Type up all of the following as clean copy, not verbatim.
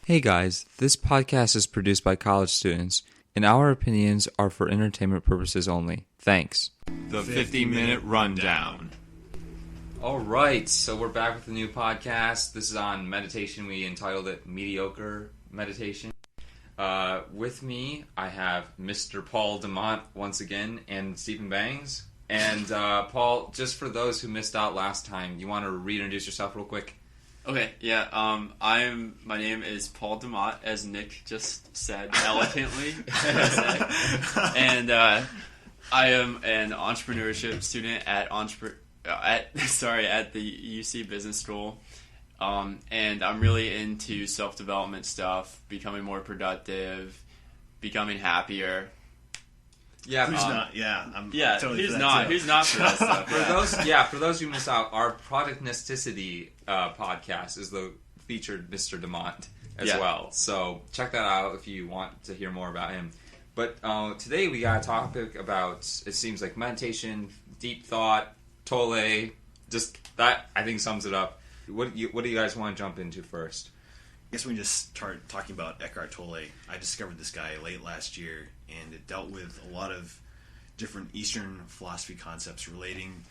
Hey guys, this podcast is produced by college students, and our opinions are for entertainment purposes only. Thanks. The 50-minute rundown. All right, so we're back with a new podcast. This is on meditation. We entitled it Mediocre Meditation. With me, I have Mr. Paul DeMont once again, and Stephen Bangs. And Paul, just for those who missed out last time, you want to reintroduce yourself real quick? Okay, yeah, my name is Paul DeMott, as Nick just said eloquently. And I am an entrepreneurship student at the UC Business School. And I'm really into self-development stuff, becoming more productive, becoming happier. Yeah, who's not? Yeah, I'm totally who's for that not? too. Who's not for that stuff? For those who missed out, our product necessity podcast is the featured Mr. DeMont as well. So check that out if you want to hear more about him. But today we got a topic about, it seems like meditation, deep thought, Tolle. Just that I think sums it up. What do you guys want to jump into first? I guess we can just start talking about Eckhart Tolle. I discovered this guy late last year, and it dealt with a lot of different Eastern philosophy concepts relating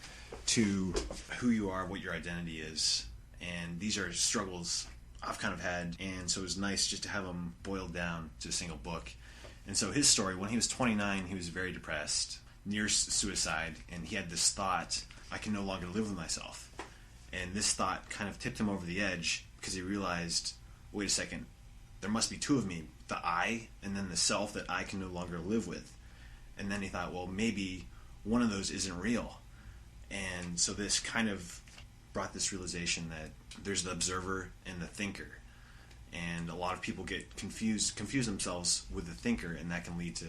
to who you are, what your identity is. And these are struggles I've kind of had, and so it was nice just to have them boiled down to a single book. And so his story, when he was 29, he was very depressed, near suicide, and he had this thought, I can no longer live with myself. And this thought kind of tipped him over the edge because he realized, wait a second, there must be two of me, the I and then the self that I can no longer live with. And then he thought, well, maybe one of those isn't real. And so this kind of brought this realization that there's the observer and the thinker. And a lot of people get confuse themselves with the thinker, and that can lead to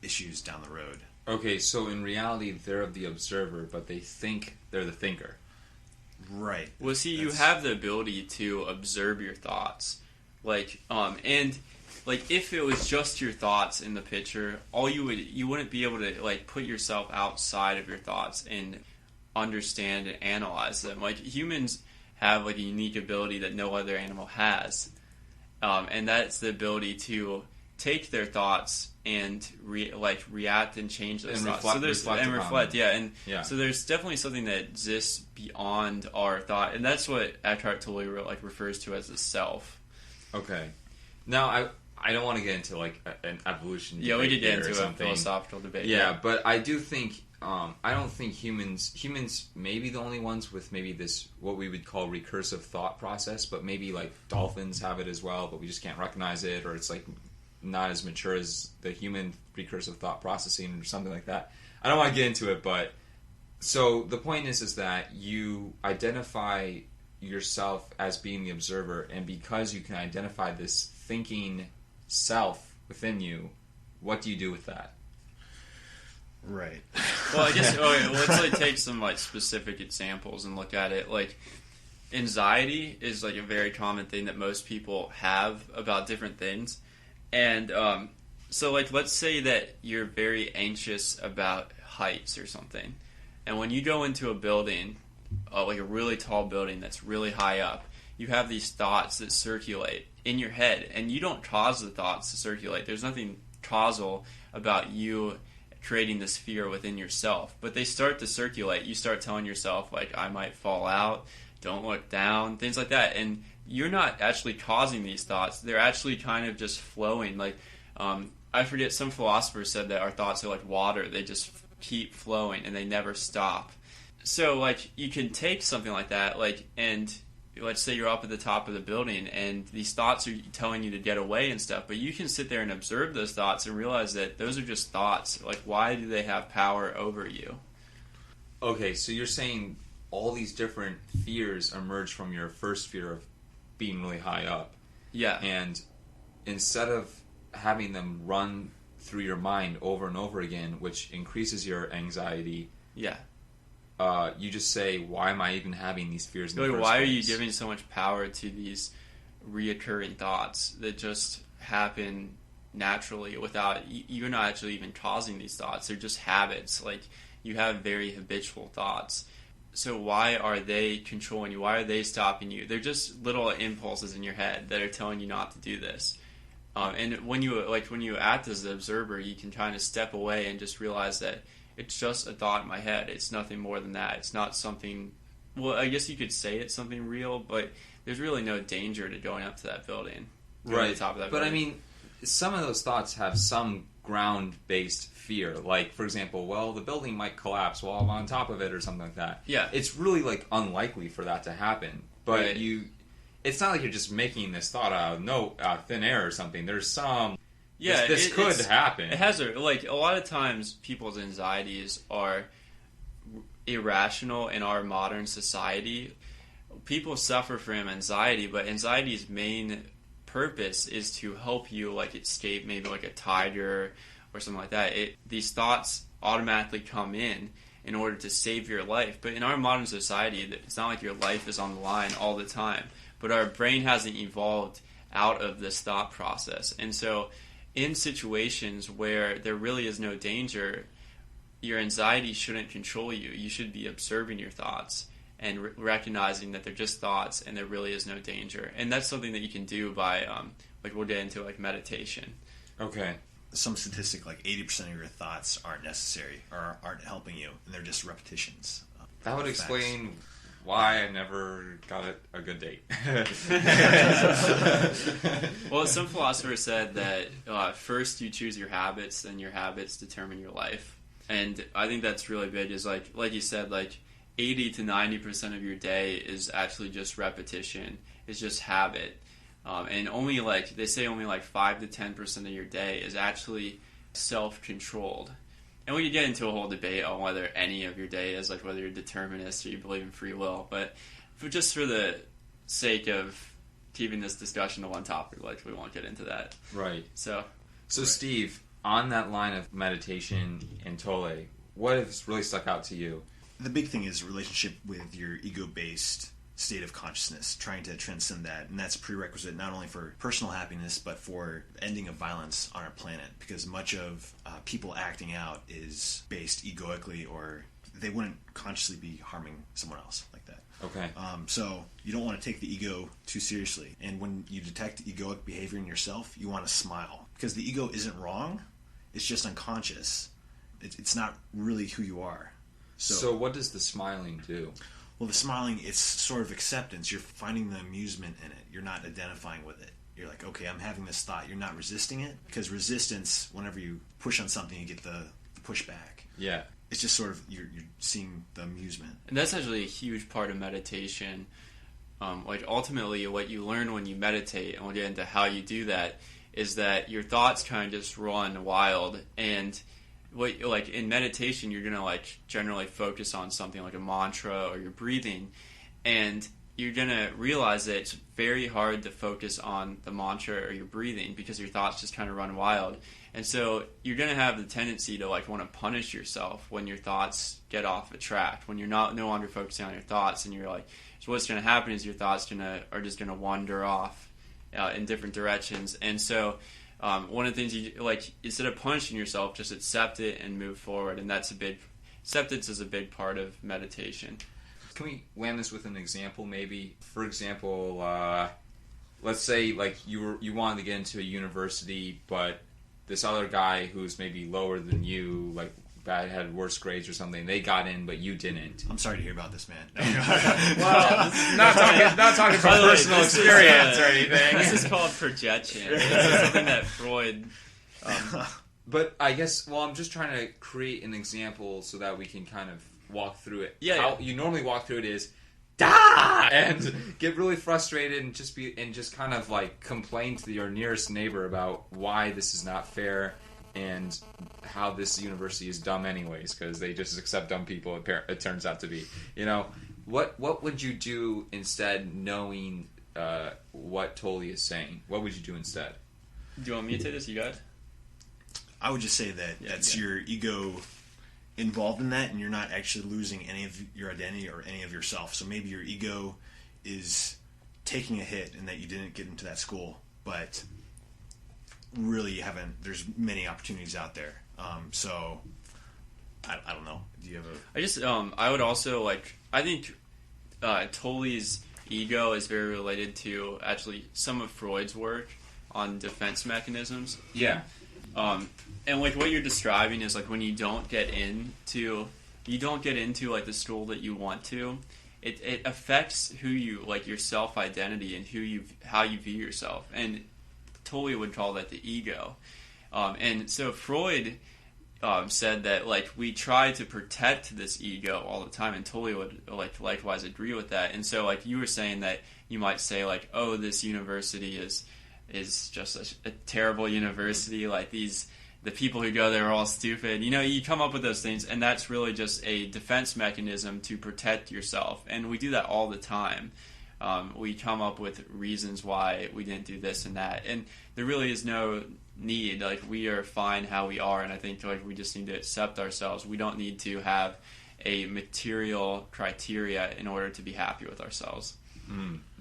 issues down the road. Okay, so in reality, they're the observer, but they think they're the thinker. Right. Well, see, you have the ability to observe your thoughts, and if it was just your thoughts in the picture, you wouldn't be able to put yourself outside of your thoughts and understand and analyze them. Like, humans have a unique ability that no other animal has, and that's the ability to take their thoughts and react and change those thoughts. So there's definitely something that exists beyond our thought, and that's what Eckhart Tolle refers to as the self. Okay. Now I don't want to get into an evolution debate. Yeah, we could get into a philosophical debate. Yeah, but I do think I don't think humans may be the only ones with maybe this what we would call recursive thought process, but maybe dolphins have it as well, but we just can't recognize it, or it's not as mature as the human recursive thought processing or something like that. I don't want to get into it, but so the point is that you identify yourself as being the observer, and because you can identify this thinking self within you, what do you do with that? Right. Well, I guess let's take some specific examples and look at it. Anxiety is a very common thing that most people have about different things. And so let's say that you're very anxious about heights or something, and when you go into a building, a really tall building that's really high up, you have these thoughts that circulate in your head, and you don't cause the thoughts to circulate. There's nothing causal about you creating this fear within yourself, but they start to circulate. You start telling yourself I might fall out, don't look down, things like that, and you're not actually causing these thoughts. They're actually kind of just flowing. I forget, some philosophers said that our thoughts are like water. They just keep flowing and they never stop. So you can take something like that, and let's say you're up at the top of the building and these thoughts are telling you to get away and stuff, but you can sit there and observe those thoughts and realize that those are just thoughts. Why do they have power over you? Okay, so you're saying all these different fears emerge from your first fear of being really high up. Yeah. And instead of having them run through your mind over and over again, which increases your anxiety, yeah, you just say, why am I even having these fears in the first why place? are you giving so much power to these reoccurring thoughts that just happen naturally without, you're not actually even causing these thoughts. They're just habits. You have very habitual thoughts. so why are they controlling you? Why are they stopping you? They're just little impulses in your head that are telling you not to do this. And when you act as the observer, you can kind of step away and just realize that it's just a thought in my head. It's nothing more than that. It's not something. Well, I guess you could say it's something real, but there's really no danger to going up to that building, right? To the top of that but building. I mean, some of those thoughts have some ground-based fear. Like, for example, well, the building might collapse while I'm on top of it, or something like that. Yeah, it's really like unlikely for that to happen. But right. It's not like you're just making this thought out of thin air or something. There's some. Yeah, this could happen. It has a lot of times people's anxieties are irrational in our modern society. People suffer from anxiety, but anxiety's main purpose is to help you escape maybe like a tiger or something like that. These thoughts automatically come in order to save your life. But in our modern society, it's not like your life is on the line all the time. But our brain hasn't evolved out of this thought process. And so in situations where there really is no danger, your anxiety shouldn't control you. You should be observing your thoughts and recognizing that they're just thoughts and there really is no danger. And that's something that you can do by, we'll get into meditation. Okay. Some statistic like 80% of your thoughts aren't necessary or aren't helping you, and they're just repetitions. That would explain why I never got a good date. Well, some philosophers said that first you choose your habits, then your habits determine your life. And I think that's really big, is like you said, 80 to 90% of your day is actually just repetition. It's just habit. And only they say only 5 to 10% of your day is actually self-controlled. And we could get into a whole debate on whether any of your day is, whether you're determinist or you believe in free will. But just for the sake of keeping this discussion to one topic, we won't get into that. Right. So right. Steve, on that line of meditation and Tolle, what has really stuck out to you? The big thing is relationship with your ego-based state of consciousness, trying to transcend that, and that's a prerequisite not only for personal happiness but for ending of violence on our planet, because much of people acting out is based egoically, or they wouldn't consciously be harming someone else like that. Okay. So you don't want to take the ego too seriously, and when you detect egoic behavior in yourself, you want to smile, because the ego isn't wrong, it's just unconscious. It's not really who you are. So what does the smiling do? Well, the smiling, it's sort of acceptance. You're finding the amusement in it. You're not identifying with it. You're like, okay, I'm having this thought. You're not resisting it. Because resistance, whenever you push on something, you get the pushback. Yeah. It's just sort of, you're seeing the amusement. And that's actually a huge part of meditation. Ultimately, what you learn when you meditate, and we'll get into how you do that, is that your thoughts kind of just run wild. And in meditation, you're gonna generally focus on something like a mantra or your breathing, and you're gonna realize that it's very hard to focus on the mantra or your breathing because your thoughts just kind of run wild. And so you're gonna have the tendency to want to punish yourself when your thoughts get off the track, when you're no longer focusing on your thoughts, and you're so what's gonna happen is your thoughts are just gonna wander off in different directions. And so one of the things you instead of punishing yourself, just accept it and move forward. And acceptance is a big part of meditation. Can we land this with an example, maybe? For example, let's say you wanted to get into a university, but this other guy who's maybe lower than you, had worse grades or something, they got in, but you didn't. I'm sorry to hear about this, man. Well, not talking from personal experience or anything. This is called projection. It's something that Freud... But I guess, I'm just trying to create an example so that we can kind of walk through it. Yeah. How you normally walk through it is, "Da!" and get really frustrated and just kind of complain to your nearest neighbor about why this is not fair and how this university is dumb anyways, because they just accept dumb people, it turns out to be. What would you do instead, knowing what Tolle is saying? What would you do instead? Do you want me to take this? You got it? I would just say that that's your ego involved in that, and you're not actually losing any of your identity or any of yourself. So maybe your ego is taking a hit in that you didn't get into that school, but really you haven't. There's many opportunities out there. So I don't know. Do you have a? I just I would also I think Tolle's ego is very related to actually some of Freud's work on defense mechanisms. Yeah. And like what you're describing is like when you don't get into like the school that you want to, it affects who you like your self identity and how you view yourself. And Tolle would call that the ego. And so Freud said that like we try to protect this ego all the time, and Tolle would like likewise agree with that. And so like you were saying that you might say like, oh, this university is just a terrible university, like the people who go there are all stupid. You know, you come up with those things, and that's really just a defense mechanism to protect yourself. And we do that all the time. We come up with reasons why we didn't do this and that, and there really is no need. Like, we are fine how we are, and I think like we just need to accept ourselves. We don't need to have a material criteria in order to be happy with ourselves.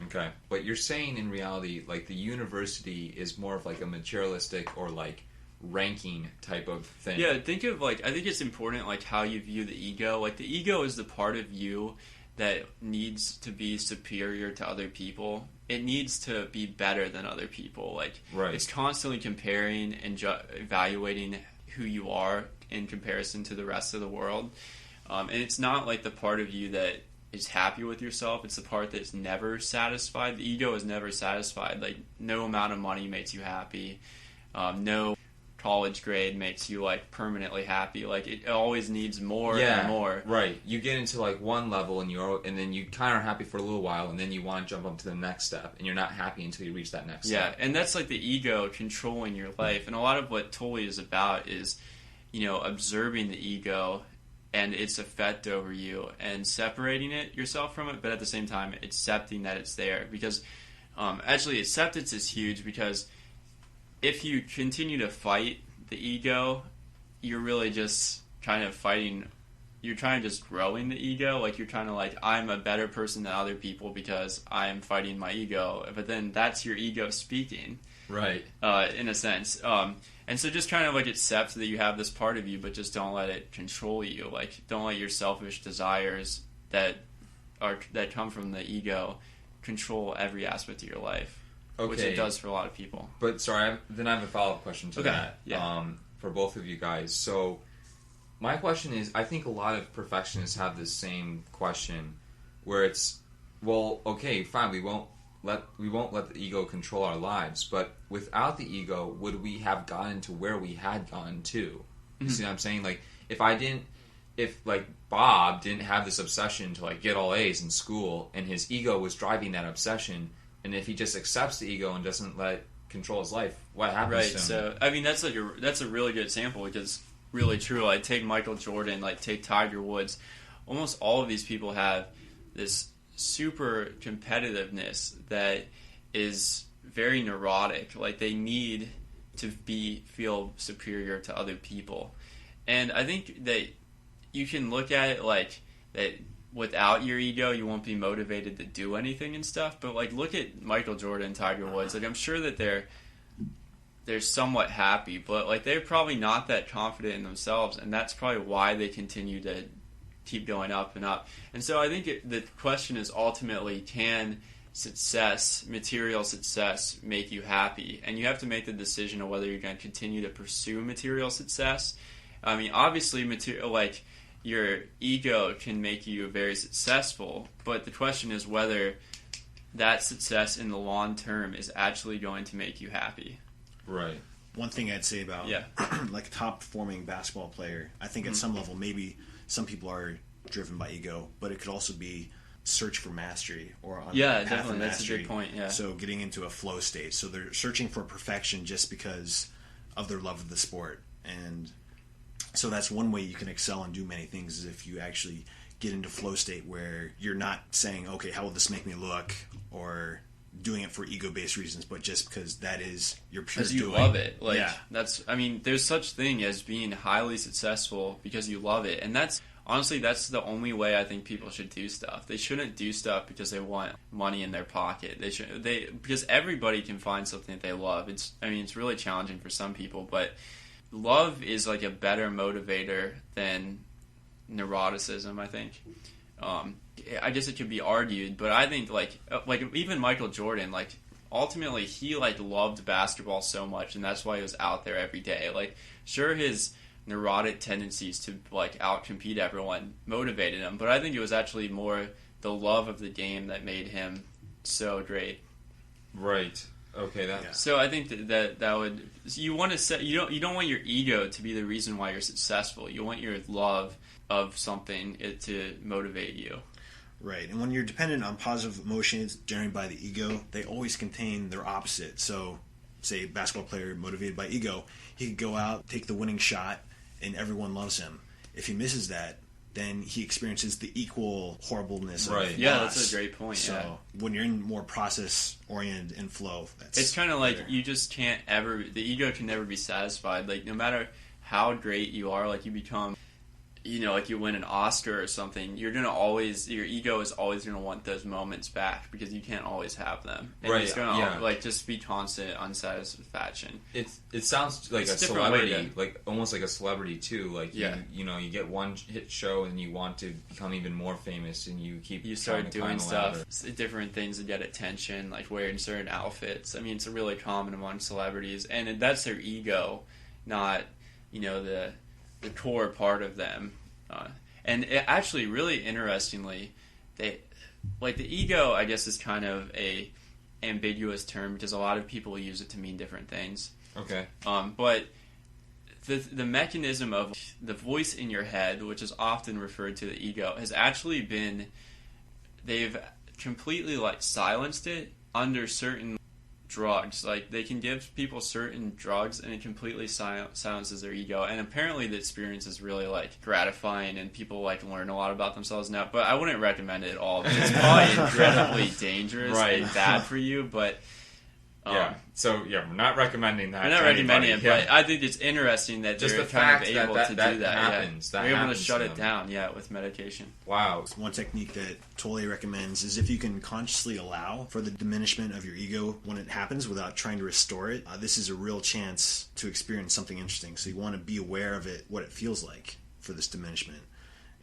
Okay, but you're saying in reality, like the university is more of like a materialistic or like ranking type of thing. Yeah, think of like, I think it's important like how you view the ego. Like the ego is the part of you that needs to be superior to other people. It needs to be better than other people. Like, right. It's constantly comparing and evaluating who you are in comparison to the rest of the world. And it's not like the part of you that is happy with yourself. It's the part that's never satisfied. The ego is never satisfied. Like, no amount of money makes you happy. No college grade makes you like permanently happy. Like, it always needs more and more. Right. You get into like one level and then you kind of are happy for a little while, and then you want to jump up to the next step, and you're not happy until you reach that next step. Yeah, and that's like the ego controlling your life. And a lot of what Tolle is about is, you know, observing the ego and its effect over you and separating yourself from it, but at the same time accepting that it's there. Because actually acceptance is huge, because if you continue to fight the ego, you're really just kind of fighting, you're trying to just growing the ego. Like, you're trying to like, I'm a better person than other people because I am fighting my ego. But then that's your ego speaking. Right. In a sense. And so just kind of like accept that you have this part of you, but just don't let it control you. Like, don't let your selfish desires that come from the ego control every aspect of your life. Okay. Which it does for a lot of people. But sorry, then I have a follow-up question to that. Yeah. For both of you guys. So my question is, I think a lot of perfectionists have this same question, where it's, well, okay, fine, we won't let the ego control our lives, but without the ego, would we have gotten to where we had gone to? You see what I'm saying? Like, if like Bob didn't have this obsession to like get all A's in school, and his ego was driving that obsession, and if he just accepts the ego and doesn't let it control his life, what happens to him? Right, so, I mean, that's a really good example, because really true. Like, take Michael Jordan, like, take Tiger Woods. Almost all of these people have this super competitiveness that is very neurotic. Like, they need to feel superior to other people. And I think that you can look at it like that. Without your ego, you won't be motivated to do anything and stuff. But like, look at Michael Jordan, Tiger Woods. Like, I'm sure that they're somewhat happy, but like, they're probably not that confident in themselves, and that's probably why they continue to keep going up and up. And so I think the question is ultimately, can material success, make you happy? And you have to make the decision of whether you're going to continue to pursue material success. I mean, obviously, your ego can make you very successful, but the question is whether that success in the long term is actually going to make you happy. Right. One thing I'd say about like a top performing basketball player, I think at some level maybe some people are driven by ego, but it could also be search for mastery or on path definitely. of That's mastery. a good point. Yeah. So getting into a flow state. So they're searching for perfection just because of their love of the sport. And so that's one way you can excel and do many things, is if you actually get into flow state where you're not saying, okay, how will this make me look, or doing it for ego-based reasons, but just because that is your pure doing. Because you love it. Like, there's such thing as being highly successful because you love it. And that's the only way I think people should do stuff. They shouldn't do stuff because they want money in their pocket. Because everybody can find something that they love. It's really challenging for some people, but love is like a better motivator than neuroticism, I think. I guess it could be argued, but I think like even Michael Jordan, like ultimately he like loved basketball so much, and that's why he was out there every day. Like, sure, his neurotic tendencies to like outcompete everyone motivated him, but I think it was actually more the love of the game that made him so great. Right. Okay. So I think that would, you want to set, you don't want your ego to be the reason why you're successful. You want your love of something to motivate you. Right, and when you're dependent on positive emotions generated by the ego, they always contain their opposite. So, say a basketball player motivated by ego, he could go out, take the winning shot, and everyone loves him. If he misses that, then he experiences the equal horribleness of loss. Yeah, that's a great point. So when you're in more process-oriented and flow, it's kind of like you just can't ever, the ego can never be satisfied. Like, no matter how great you are, like you become, like you win an Oscar or something, your ego is always going to want those moments back because you can't always have them. And it's going to just be constant unsatisfaction. It sounds like a celebrity, like almost like a celebrity too. Like you get one hit show and you want to become even more famous, and you start doing stuff, different things to get attention, like wearing certain outfits. I mean, it's really common among celebrities, and that's their ego, not the core part of them. And it actually, really interestingly, the ego, I guess, is kind of a ambiguous term because a lot of people use it to mean different things. Okay. But the mechanism of the voice in your head, which is often referred to the ego, has actually been, they've completely silenced it under certain drugs. Like, they can give people certain drugs and it completely silences their ego, and apparently the experience is really gratifying, and people learn a lot about themselves now. But I wouldn't recommend it at all. It's probably incredibly dangerous and bad for you, but we're not recommending that. We're not recommending it, but I think it's interesting that just they're the kind fact of able to do that. Happens. They're able to shut it down, with medication. Wow. One technique that Tolle recommends is if you can consciously allow for the diminishment of your ego when it happens without trying to restore it, this is a real chance to experience something interesting. So you want to be aware of it, what it feels like for this diminishment.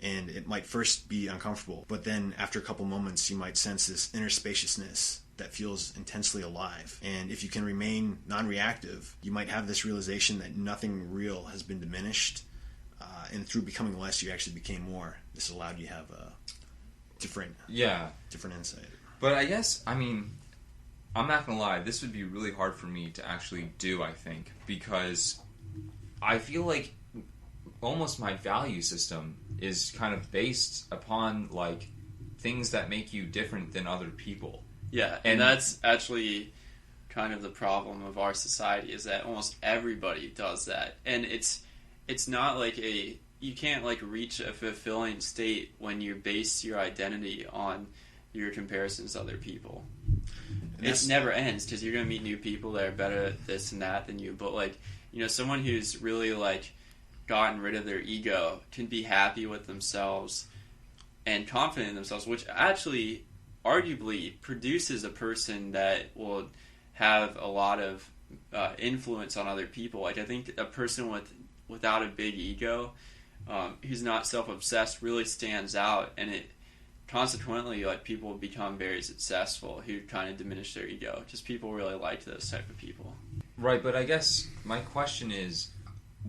And it might first be uncomfortable, but then after a couple moments you might sense this inner spaciousness that feels intensely alive. And if you can remain non-reactive, you might have this realization that nothing real has been diminished, and through becoming less, you actually became more. This allowed you to have a different insight. But I guess, I'm not gonna lie, this would be really hard for me to actually do, I think, because I feel like almost my value system is kind of based upon things that make you different than other people. Yeah, and that's actually kind of the problem of our society, is that almost everybody does that. And it's not you can't reach a fulfilling state when you base your identity on your comparisons to other people. It never ends, because you're going to meet new people that are better at this and that than you. But someone who's really gotten rid of their ego can be happy with themselves and confident in themselves, which actually arguably produces a person that will have a lot of influence on other people. I think a person without a big ego, who's not self-obsessed, really stands out, and it consequently people become very successful who kind of diminish their ego, because people really like those type of people. Right, but I guess my question is,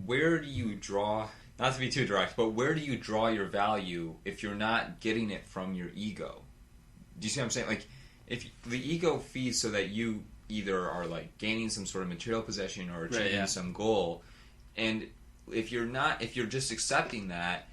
where do you draw, not to be too direct, but where do you draw your value if you're not getting it from your ego? Do you see what I'm saying? If the ego feeds so that you either are gaining some sort of material possession or achieving some goal, and if you're just accepting that,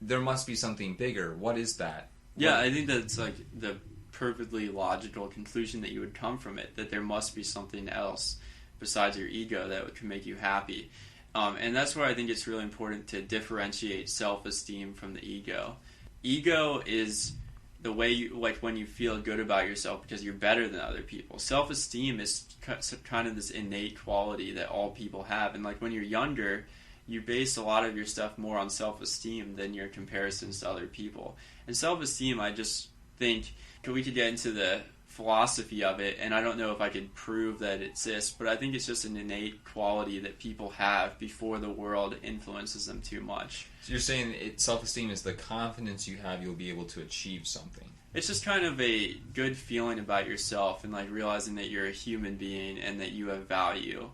there must be something bigger. What is that? I think that's the perfectly logical conclusion that you would come from it, that there must be something else besides your ego that can make you happy. And that's where I think it's really important to differentiate self-esteem from the ego. Ego is the way you, when you feel good about yourself because you're better than other people. Self-esteem is kind of this innate quality that all people have. And when you're younger, you base a lot of your stuff more on self-esteem than your comparisons to other people. And self-esteem, I just think we could get into the philosophy of it, and I don't know if I could prove that it exists, but I think it's just an innate quality that people have before the world influences them too much. So you're saying self-esteem is the confidence you have you'll be able to achieve something. It's just kind of a good feeling about yourself and like realizing that you're a human being and that you have value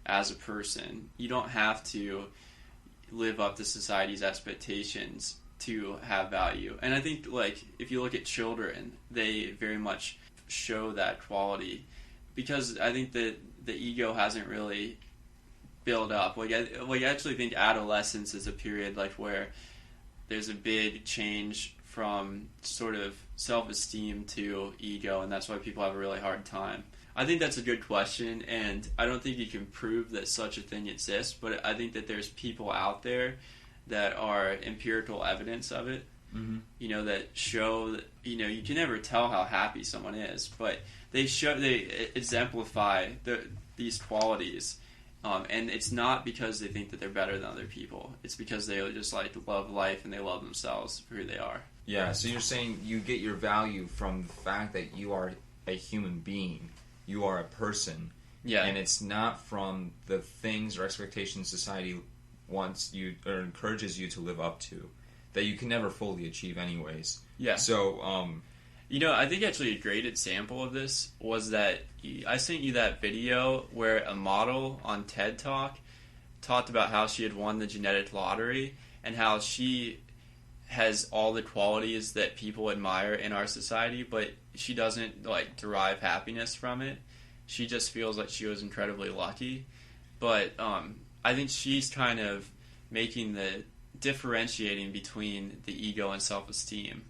as a person. You don't have to live up to society's expectations to have value. And I think like if you look at children, they very much show that quality, because I think that the ego hasn't really built up. I actually think adolescence is a period like where there's a big change from sort of self-esteem to ego, and that's why people have a really hard time. I think that's a good question, and I don't think you can prove that such a thing exists, but I think that there's people out there that are empirical evidence of it. Mm-hmm. You know, that show that, you know, you can never tell how happy someone is, but they exemplify these qualities, and it's not because they think that they're better than other people. It's because they just like love life and they love themselves for who they are. Yeah, so you're saying you get your value from the fact that you are a human being, you are a person, yeah, and it's not from the things or expectations society wants you or encourages you to live up to, that you can never fully achieve anyways. Yeah. So, you know, I think actually a great example of this was that I sent you that video where a model on TED Talk talked about how she had won the genetic lottery and how she has all the qualities that people admire in our society, but she doesn't like derive happiness from it. She just feels like she was incredibly lucky. But I think she's kind of making the differentiating between the ego and self-esteem.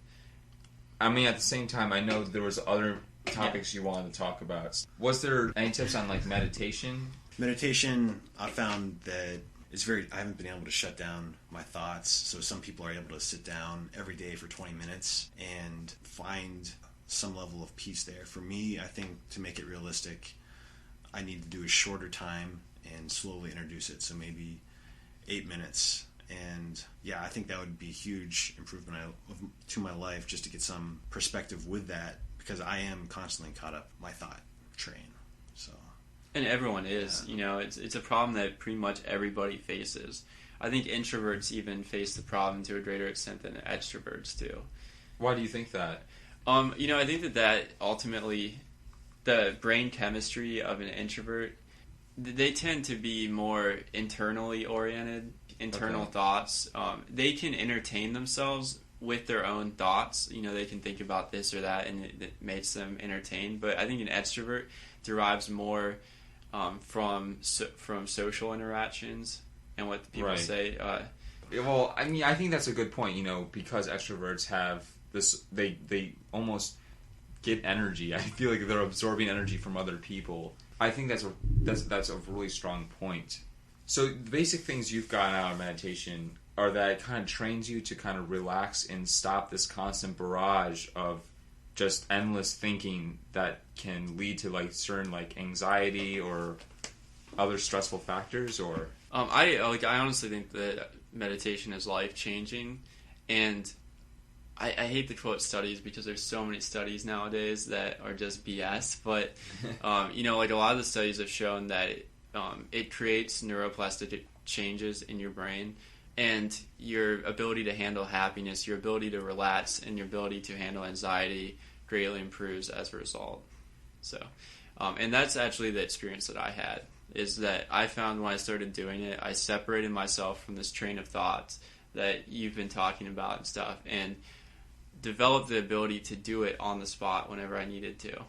I mean, at the same time, I know there was other topics you wanted to talk about. Was there any tips on like meditation? Meditation, I found that I haven't been able to shut down my thoughts. So some people are able to sit down every day for 20 minutes and find some level of peace there. For me, I think to make it realistic, I need to do a shorter time and slowly introduce it. So maybe 8 minutes. And yeah, I think that would be a huge improvement to my life, just to get some perspective with that, because I am constantly caught up my thought train. So. And everyone is, you know, it's a problem that pretty much everybody faces. I think introverts even face the problem to a greater extent than extroverts do. Why do you think that? You know, I think that ultimately the brain chemistry of an introvert, they tend to be more internally oriented, internal thoughts. They can entertain themselves with their own thoughts. You know, they can think about this or that, and it makes them entertained. But I think an extrovert derives more from social interactions and what people say. Well, I mean, I think that's a good point. You know, because extroverts have this, they almost get energy. I feel like they're absorbing energy from other people. I think that's a really strong point. So the basic things you've gotten out of meditation are that it kind of trains you to kind of relax and stop this constant barrage of just endless thinking that can lead to like certain like anxiety or other stressful factors. Or I honestly think that meditation is life changing, and I hate to quote studies because there's so many studies nowadays that are just BS. But you know, like a lot of the studies have shown that it creates neuroplastic changes in your brain, and your ability to handle happiness, your ability to relax, and your ability to handle anxiety greatly improves as a result. So, and that's actually the experience that I had, is that I found when I started doing it, I separated myself from this train of thoughts that you've been talking about and stuff, and developed the ability to do it on the spot whenever I needed to.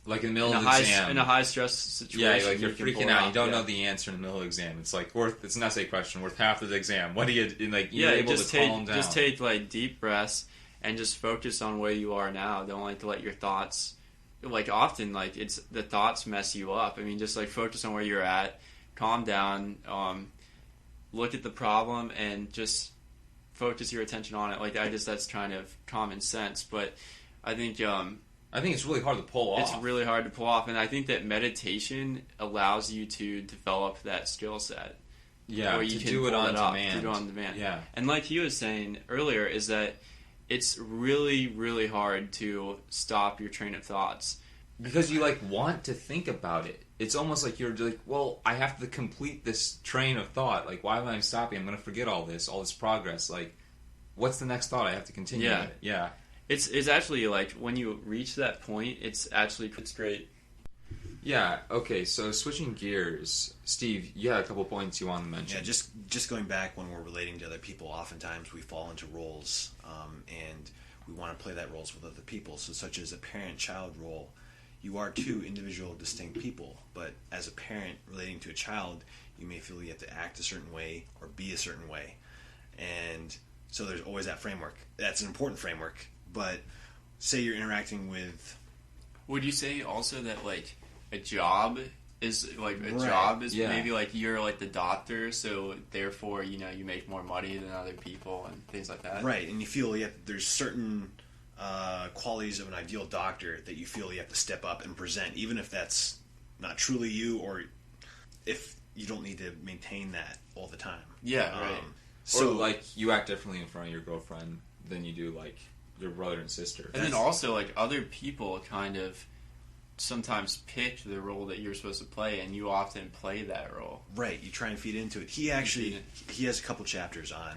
Like in the middle of the exam. In a high stress situation. Yeah, like you're freaking out. You don't know the answer in the middle of the exam. It's like it's an essay question worth half of the exam. What do you like? You're able to calm down. Just take like deep breaths and just focus on where you are now. Don't like to let your thoughts, like often like it's the thoughts mess you up. I mean, just like focus on where you're at, calm down, look at the problem, and just focus your attention on it. Like that's kind of common sense, but I think it's really hard to pull off. It's really hard to pull off, and I think that meditation allows you to develop that skill set. Yeah, where you to can do it on demand. To do it on demand. Yeah. And like he was saying earlier, is that it's really, really hard to stop your train of thoughts. Because you want to think about it. It's almost like you're like, well, I have to complete this train of thought. Like, why am I stopping? I'm going to forget all this progress. Like, what's the next thought? I have to continue with it. Yeah. It's actually like when you reach that point, it's great. Yeah. Okay. So switching gears, Steve, you had a couple points you wanted to mention. Yeah. Just going back when we're relating to other people, oftentimes we fall into roles, and we want to play that roles with other people. So, such as a parent-child role, you are two individual, distinct people. But as a parent relating to a child, you may feel you have to act a certain way or be a certain way, and so there's always that framework. That's an important framework. But say you're interacting with. Would you say also that like a job is Yeah. maybe like you're like the doctor, so therefore you make more money than other people and things like that. Right, and you feel there's certain qualities of an ideal doctor that you feel you have to step up and present, even if that's not truly you, or if you don't need to maintain that all the time. Yeah, right. So, or you act differently in front of your girlfriend than you do your brother and sister. And then also other people kind of sometimes pick the role that you're supposed to play, and you often play that role. Right, you try and feed into it. He has a couple chapters on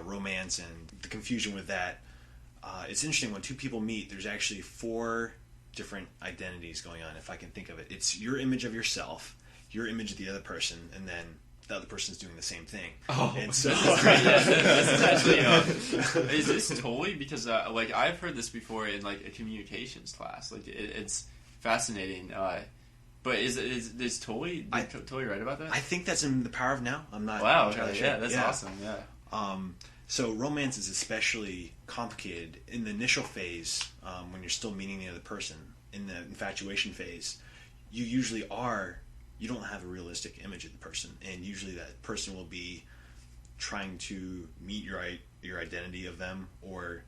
romance and the confusion with that. It's interesting, when two people meet, there's actually 4 different identities going on, if I can think of it. It's your image of yourself, your image of the other person, and then the other person's doing the same thing. Oh, and so this is actually is this totally because I've heard this before in a communications class. It's fascinating. But is totally right about that? I think that's in The Power of Now. I'm not entirely sure. Yeah, that's awesome. Yeah. So romance is especially complicated in the initial phase, when you're still meeting the other person. In the infatuation phase, you don't have a realistic image of the person, and usually that person will be trying to meet your identity of them or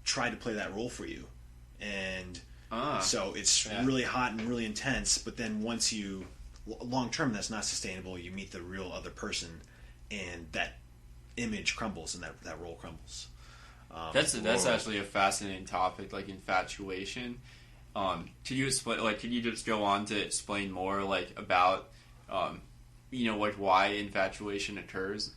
try to play that role for you. And so it's really hot and really intense, but then once long term, that's not sustainable. You meet the real other person, and that image crumbles and that role crumbles. That's actually a fascinating topic, infatuation. Can you explain? Can you just go on to explain more, about, why infatuation occurs?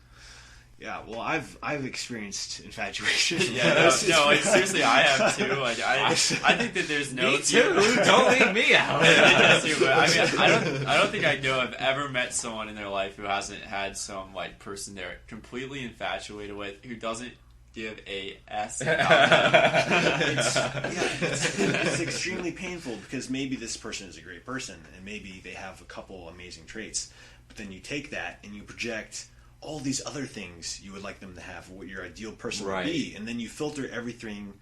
Yeah, well, I've experienced infatuation. Yeah, seriously, I have too. I think that there's no. Me too. Don't leave me out. I don't think I've ever met someone in their life who hasn't had some person they're completely infatuated with who doesn't give a S. It's extremely painful because maybe this person is a great person and maybe they have a couple amazing traits, but then you take that and you project all these other things you would like them to have, what your ideal person would be, and then you filter everything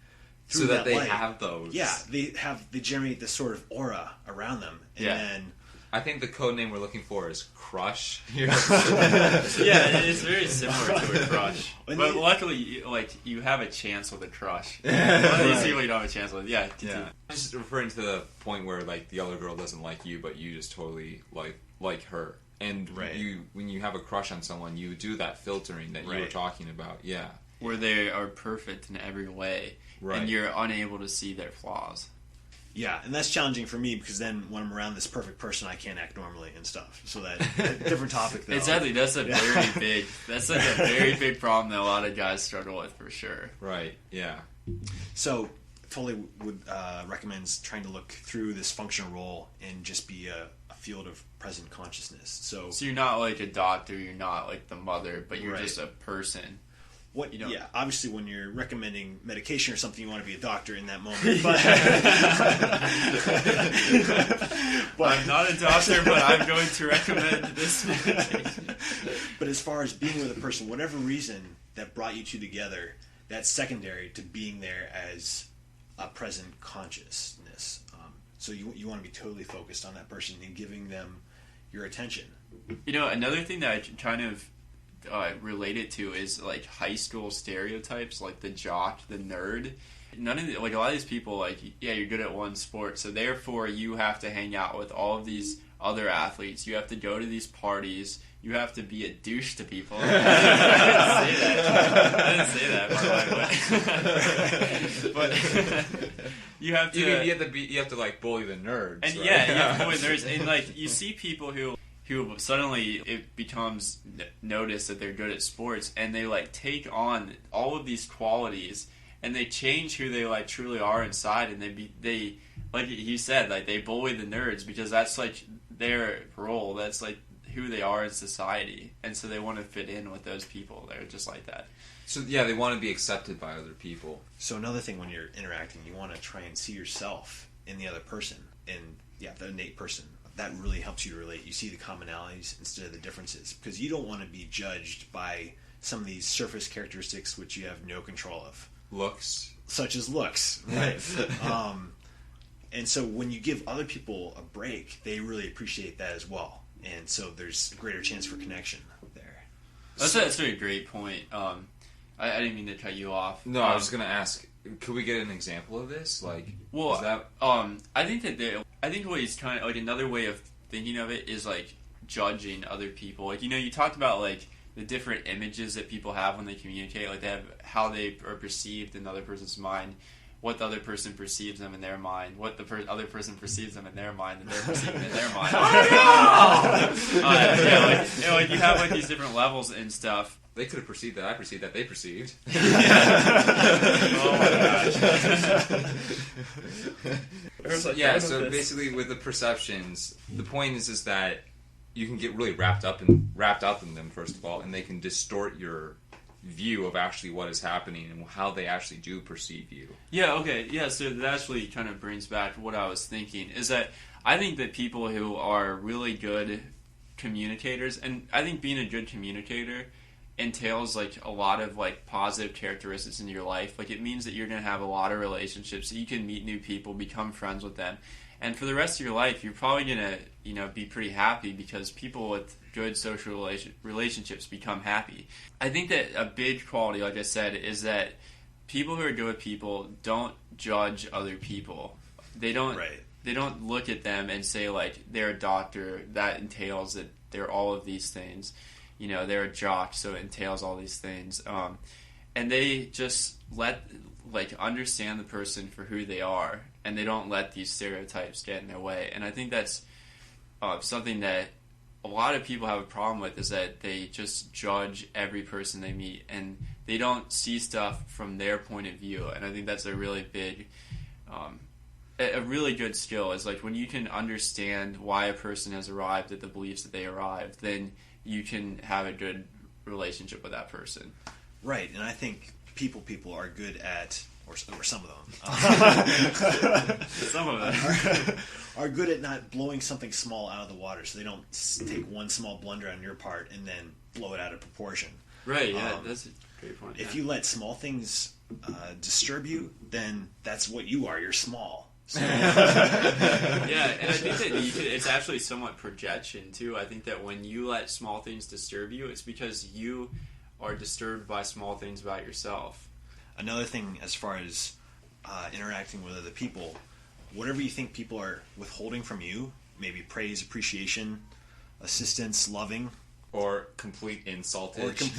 through so that they light. have those. Yeah, they generate this sort of aura around them, and then I think the code name we're looking for is crush. Yeah, it's very similar to a crush. But luckily, you have a chance with a crush. These people you don't have a chance with. Yeah, continue. I'm just referring to the point where the other girl doesn't like you, but you just totally like her. And when you have a crush on someone, you do that filtering that you were talking about. Yeah, where they are perfect in every way, and you're unable to see their flaws. Yeah, and that's challenging for me because then when I'm around this perfect person, I can't act normally and stuff. So that different topic though. Exactly, that's a very big problem that a lot of guys struggle with for sure. Right. Yeah. So totally would recommend trying to look through this functional role and just be a field of present consciousness. So you're not like a doctor, you're not like the mother, but you're just a person. Yeah, obviously when you're recommending medication or something, you want to be a doctor in that moment. But, I'm not a doctor, but I'm going to recommend this medication. But as far as being with a person, whatever reason that brought you two together, that's secondary to being there as a present consciousness. So you want to be totally focused on that person and giving them your attention. Another thing that I kind of relate it to is high school stereotypes, the jock, the nerd. None of a lot of these people you're good at one sport, so therefore you have to hang out with all of these other athletes. You have to go to these parties. You have to be a douche to people. I didn't say that, by the way. But you have to. You have to like bully the nerds. And right? yeah, you have to bully nerds. And like you see people who suddenly it becomes noticed that they're good at sports, and they like take on all of these qualities, and they change who they like truly are inside, and they like he said, like they bully the nerds because that's like their role. That's like who they are in society, and so they want to fit in with those people. They're just like that. So yeah, they want to be accepted by other people. So another thing when you're interacting, you want to try and see yourself in the other person, and the innate person. That really helps you to relate. You see the commonalities instead of the differences, because you don't want to be judged by some of these surface characteristics which you have no control of. Looks, such as looks, right? And so when you give other people a break, they really appreciate that as well. And so there's a greater chance for connection there. That's a great point. I didn't mean to cut you off. No, I was going to ask, could we get an example of this? Like, well, is that... I think what he's kind of like another way of thinking of it is like judging other people. Like, you talked about like the different images that people have when they communicate. Like they have how they are perceived in the other person's mind, what the other person perceives them in their mind, what the other person perceives them in their mind, and they're perceiving in their mind. Like you have like these different levels and stuff. They could have perceived that. I perceived that. They perceived. Oh my gosh. Yeah. So basically, with the perceptions, the point is that you can get really wrapped up in them first of all, and they can distort your view of actually what is happening and how they actually do perceive you. Yeah. Okay. Yeah. So that actually kind of brings back to what I was thinking. Is that I think that people who are really good communicators, and I think being a good communicator entails like a lot of like positive characteristics in your life. Like it means that you're going to have a lot of relationships, so you can meet new people, become friends with them, and for the rest of your life you're probably going to be pretty happy because people with good social relationships become happy. I think that a big quality, like I said, is that people who are good with people don't judge other people. They don't look at them and say like they're a doctor, that entails that they're all of these things. They're a jock, so it entails all these things. And they just understand the person for who they are, and they don't let these stereotypes get in their way. And I think that's something that a lot of people have a problem with, is that they just judge every person they meet, and they don't see stuff from their point of view. And I think that's a really big, a really good skill, is like when you can understand why a person has arrived at the beliefs that they arrived, then you can have a good relationship with that person. Right, and I think people are good at, or some of them, some of them are good at not blowing something small out of the water, so they don't take one small blunder on your part and then blow it out of proportion. Right, yeah, that's a great point. If you let small things disturb you, then that's what you are. You're small. So. Yeah, and I think that it's actually somewhat projection too. I think that when you let small things disturb you, it's because you are disturbed by small things about yourself. Another thing, as far as interacting with other people, whatever you think people are withholding from you, maybe praise, appreciation, assistance, loving, or complete insultage.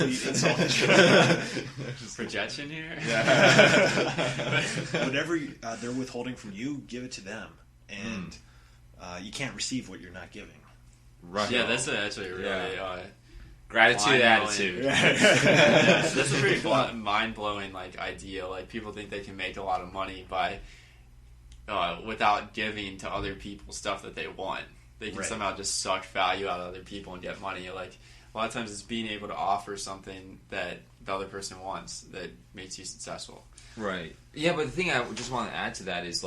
Projection here? Yeah. Whatever they're withholding from you, give it to them. And you can't receive what you're not giving. Right. Yeah, that's actually a really... gratitude attitude. Yeah, that's a pretty mind-blowing idea. Like, people think they can make a lot of money by without giving to other people stuff that they want. They can somehow just suck value out of other people and get money. Like, a lot of times it's being able to offer something that the other person wants that makes you successful. Right. Yeah, but the thing I just want to add to that is,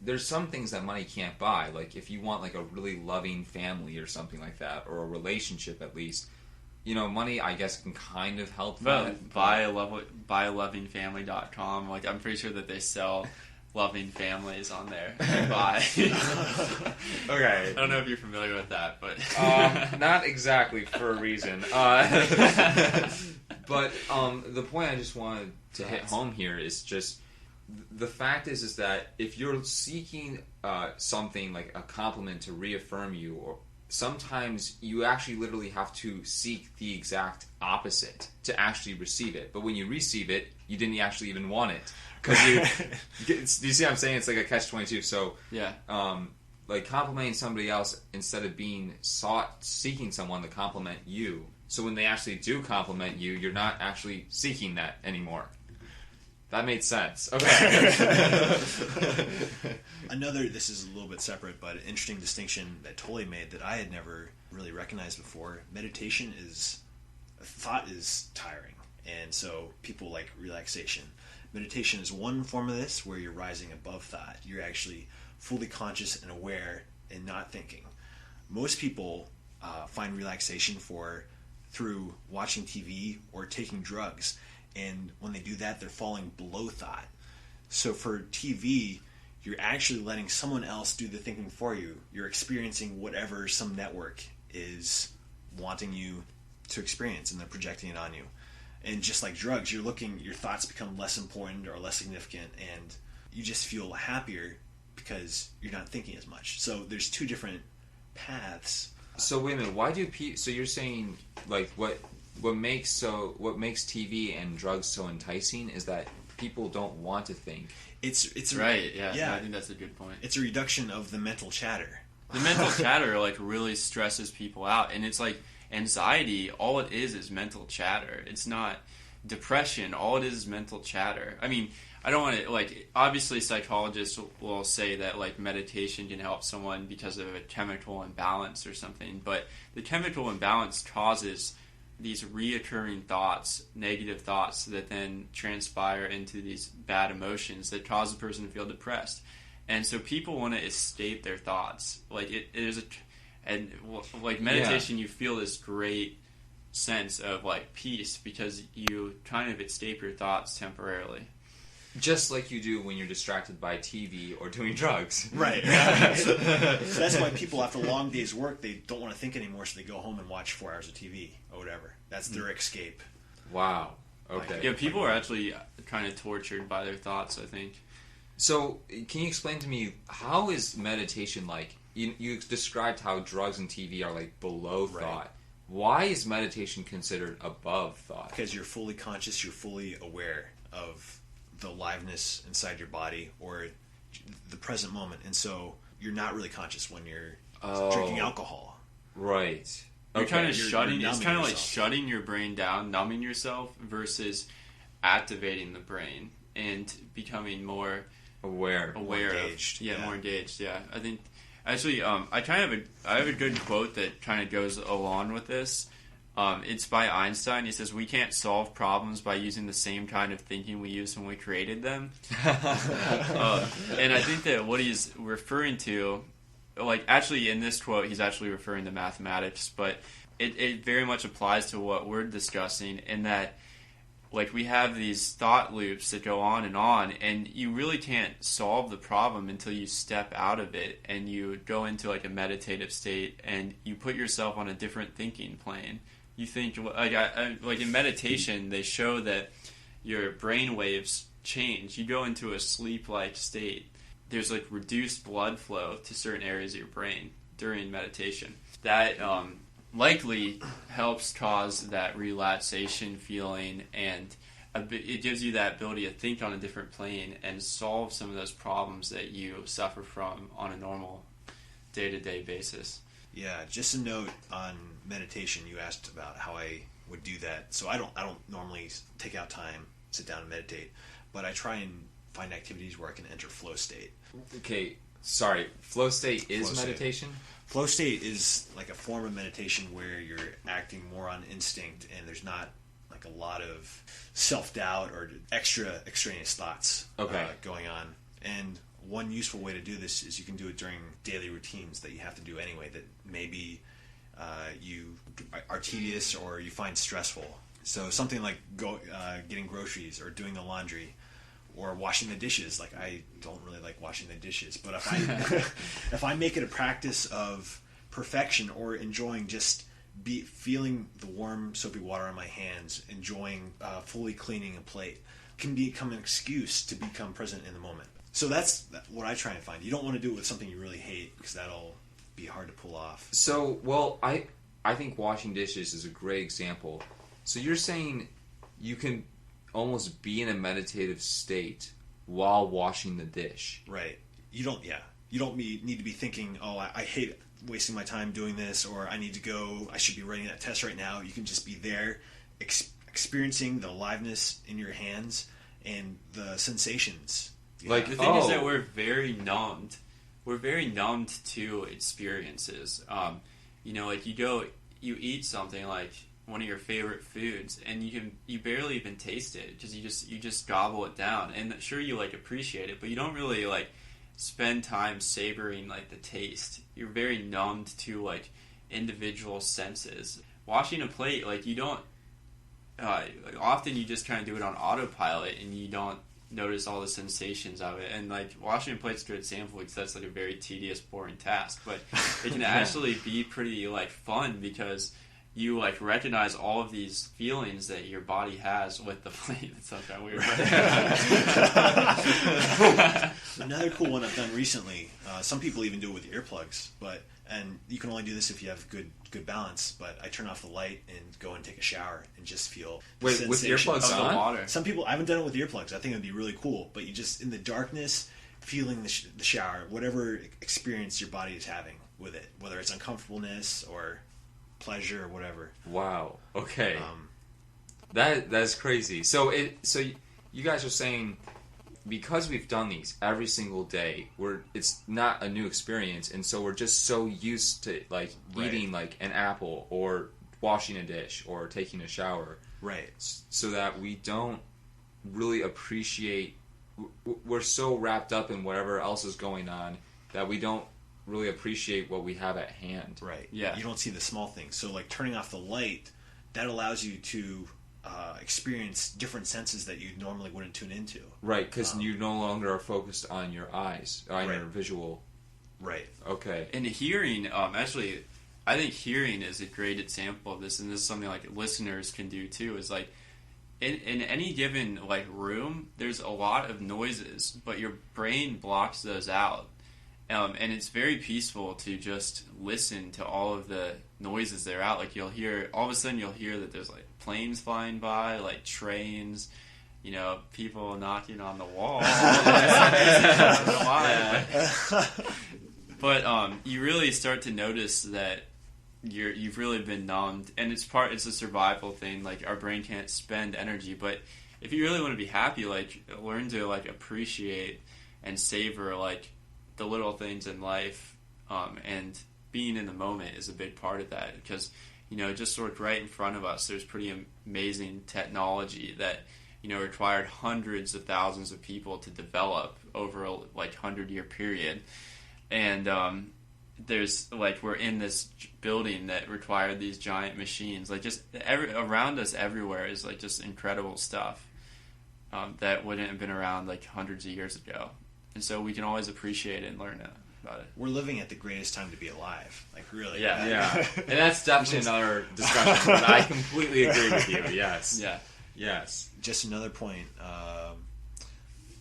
there's some things that money can't buy. Like, if you want, a really loving family or something like that, or a relationship at least, money, I guess, can kind of help that. Buyalovinfamily.com. I'm pretty sure that they sell loving families on there. Buy. Okay. I don't know if you're familiar with that, but not exactly for a reason. But the point I just wanted to hit home here is just the fact is that if you're seeking something like a compliment to reaffirm you, or sometimes you actually literally have to seek the exact opposite to actually receive it. But when you receive it, you didn't actually even want it. Because do you see what I'm saying? It's like a catch-22. So Yeah. like complimenting somebody else instead of seeking someone to compliment you. So when they actually do compliment you, you're not actually seeking that anymore. That made sense. Okay. This is a little bit separate, but an interesting distinction that Tolle made that I had never really recognized before. Thought is tiring, and so people like relaxation. Meditation is one form of this where you're rising above thought. You're actually fully conscious and aware and not thinking. Most people find relaxation through watching TV or taking drugs. And when they do that, they're falling below thought. So for TV, you're actually letting someone else do the thinking for you. You're experiencing whatever some network is wanting you to experience, and they're projecting it on you. And just like drugs, your thoughts become less important or less significant, and you just feel happier because you're not thinking as much. So there's two different paths. So wait a minute, why do people? So you're saying like what makes TV and drugs so enticing is that people don't want to think. It's right. Yeah, I think that's a good point. It's a reduction of the mental chatter. The mental chatter like really stresses people out, and it's like anxiety. All it is mental chatter. It's not depression. All it is mental chatter. I mean, I don't want to like. Obviously, psychologists will say that like meditation can help someone because of a chemical imbalance or something, but the chemical imbalance causes these reoccurring thoughts, negative thoughts that then transpire into these bad emotions that cause the person to feel depressed. And so people want to escape their thoughts. Like like meditation, you feel this great sense of like peace because you kind of escape your thoughts temporarily. Just like you do when you're distracted by TV or doing drugs. Right. So that's why people, after a long day's work, they don't want to think anymore, so they go home and watch 4 hours of TV or whatever. That's their escape. Wow. Okay. Yeah, people are actually kind of tortured by their thoughts, I think. So, can you explain to me, how is meditation like? You described how drugs and TV are like below thought. Why is meditation considered above thought? Because you're fully conscious, you're fully aware of the aliveness inside your body or the present moment, and so you're not really conscious when you're drinking alcohol. Right. You're kind of shutting. It's kind of like shutting your brain down, numbing yourself, versus activating the brain and becoming more aware, more engaged. More engaged. Yeah, I think actually, I have a good quote that kind of goes along with this. It's by Einstein. He says, "We can't solve problems by using the same kind of thinking we used when we created them." And I think that what he's referring to, like actually in this quote, he's actually referring to mathematics, but it very much applies to what we're discussing in that, like, we have these thought loops that go on, and you really can't solve the problem until you step out of it and you go into like a meditative state and you put yourself on a different thinking plane. You think, like in meditation, they show that your brain waves change. You go into a sleep-like state. There's like reduced blood flow to certain areas of your brain during meditation. That likely helps cause that relaxation feeling, and it gives you that ability to think on a different plane and solve some of those problems that you suffer from on a normal day-to-day basis. Yeah, just a note on meditation. You asked about how I would do that. So I don't normally take out time, sit down and meditate, but I try and find activities where I can enter flow state. Okay, sorry. Flow state is meditation? Flow state is like a form of meditation where you're acting more on instinct and there's not like a lot of self-doubt or extra extraneous thoughts going on. And one useful way to do this is you can do it during daily routines that you have to do anyway that maybe you are tedious or you find stressful. So something like getting groceries or doing the laundry or washing the dishes. Like, I don't really like washing the dishes, but if I make it a practice of perfection or enjoying just feeling the warm soapy water on my hands, enjoying fully cleaning a plate, can become an excuse to become present in the moment. So that's what I try and find. You don't want to do it with something you really hate, because that'll be hard to pull off. So, well, I think washing dishes is a great example. So you're saying you can almost be in a meditative state while washing the dish. Right. You don't need to be thinking, oh, I hate wasting my time doing this, or I need to go, I should be writing that test right now. You can just be there experiencing the aliveness in your hands and the sensations. Like, the thing is that we're very numbed. We're very numbed to experiences. Like you eat something like one of your favorite foods, and you barely even taste it because you just gobble it down. And sure, you like appreciate it, but you don't really like spend time savoring like the taste. You're very numbed to like individual senses. Washing a plate, like you don't. Often you just kind of do it on autopilot, and you don't notice all the sensations of it. And like washing a plate's a good example because that's like a very tedious, boring task, but it can actually be pretty like fun because you like recognize all of these feelings that your body has with the plate. That's not kind of weird. Another cool one I've done recently. Some people even do it with earplugs, and you can only do this if you have good balance. But I turn off the light and go and take a shower and just feel. Wait, with earplugs of the on? water. Some people, I haven't done it with earplugs. I think it would be really cool. But you just in the darkness, feeling the shower, whatever experience your body is having with it, whether it's uncomfortableness or pleasure or whatever. Wow. Okay. That's crazy. So you guys are saying, because we've done these every single day, it's not a new experience, and so we're just so used to like eating like an apple or washing a dish or taking a shower, right? So that we don't really appreciate. We're so wrapped up in whatever else is going on that we don't really appreciate what we have at hand. Right. Yeah. You don't see the small things. So like turning off the light, that allows you to experience different senses that you normally wouldn't tune into. Right, because you no longer are focused on your eyes, on right. your visual. Right. Okay. And hearing, actually, I think hearing is a great example of this, and this is something like listeners can do too, is like, in any given like room, there's a lot of noises, but your brain blocks those out. And it's very peaceful to just listen to all of the noises that are out. Like all of a sudden you'll hear that there's like planes flying by, like trains, people knocking on the wall. I don't know why, but you really start to notice that you've really been numbed, and it's a survival thing. Like our brain can't spend energy, but if you really want to be happy, like learn to like appreciate and savor like the little things in life, and being in the moment is a big part of that, because just sort of right in front of us there's pretty amazing technology that required hundreds of thousands of people to develop over a 100-year period, and there's like we're in this building that required these giant machines. Like just around us everywhere is like just incredible stuff that wouldn't have been around like hundreds of years ago. And so we can always appreciate it and learn about it. We're living at the greatest time to be alive. Like, really. Yeah. And that's definitely another discussion, but I completely agree with you. Yes. Yeah. Yes. Just another point.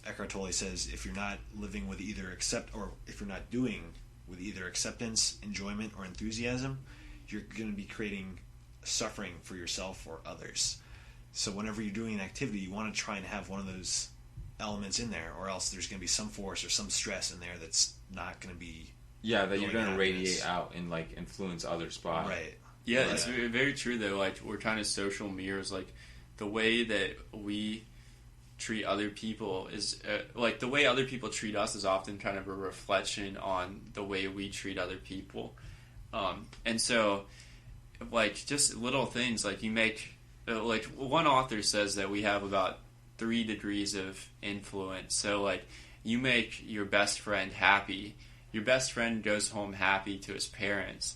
Eckhart Tolle says, if you're not living with if you're not doing with either acceptance, enjoyment, or enthusiasm, you're going to be creating suffering for yourself or others. So whenever you're doing an activity, you want to try and have one of those elements in there, or else there's going to be some force or some stress in there that's not going to be that you're going to radiate out and like influence others by. Right. Yeah, it's very true though. Like we're kind of social mirrors. Like the way that we treat other people is like the way other people treat us is often kind of a reflection on the way we treat other people. And so like just little things like you make like one author says that we have about 3 degrees of influence. So like you make your best friend happy, your best friend goes home happy to his parents,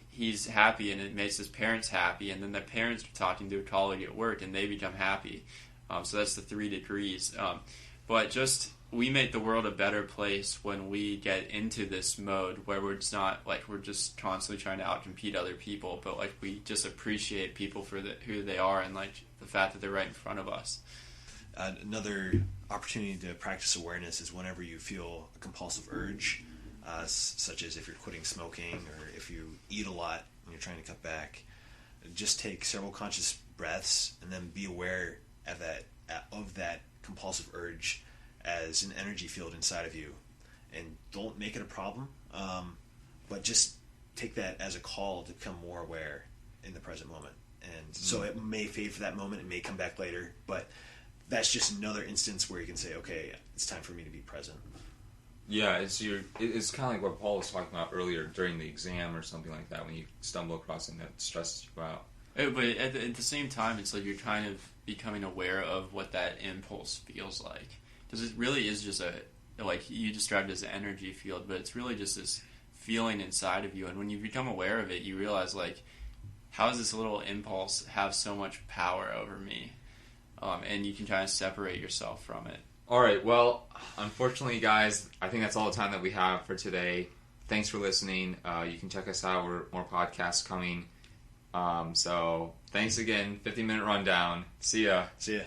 he's happy and it makes his parents happy, and then the parents are talking to a colleague at work and they become happy. So that's the 3 degrees. But just we make the world a better place when we get into this mode where we're just not like we're just constantly trying to outcompete other people, but like we just appreciate people for who they are and like the fact that they're right in front of us. Another opportunity to practice awareness is whenever you feel a compulsive urge, such as if you're quitting smoking or if you eat a lot and you're trying to cut back. Just take several conscious breaths and then be aware of that compulsive urge as an energy field inside of you. And don't make it a problem, but just take that as a call to become more aware in the present moment. And so it may fade for that moment, it may come back later, but that's just another instance where you can say, okay, it's time for me to be present. Yeah, it's kind of like what Paul was talking about earlier during the exam or something like that, when you stumble across something that stresses you out. But at the same time, it's like you're kind of becoming aware of what that impulse feels like. Because it really is just like you described it as an energy field, but it's really just this feeling inside of you. And when you become aware of it, you realize, like, how does this little impulse have so much power over me? And you can try to separate yourself from it. All right, well, unfortunately, guys, I think that's all the time that we have for today. Thanks for listening. You can check us out. We're more podcasts coming. So thanks again. 50-minute rundown. See ya. See ya.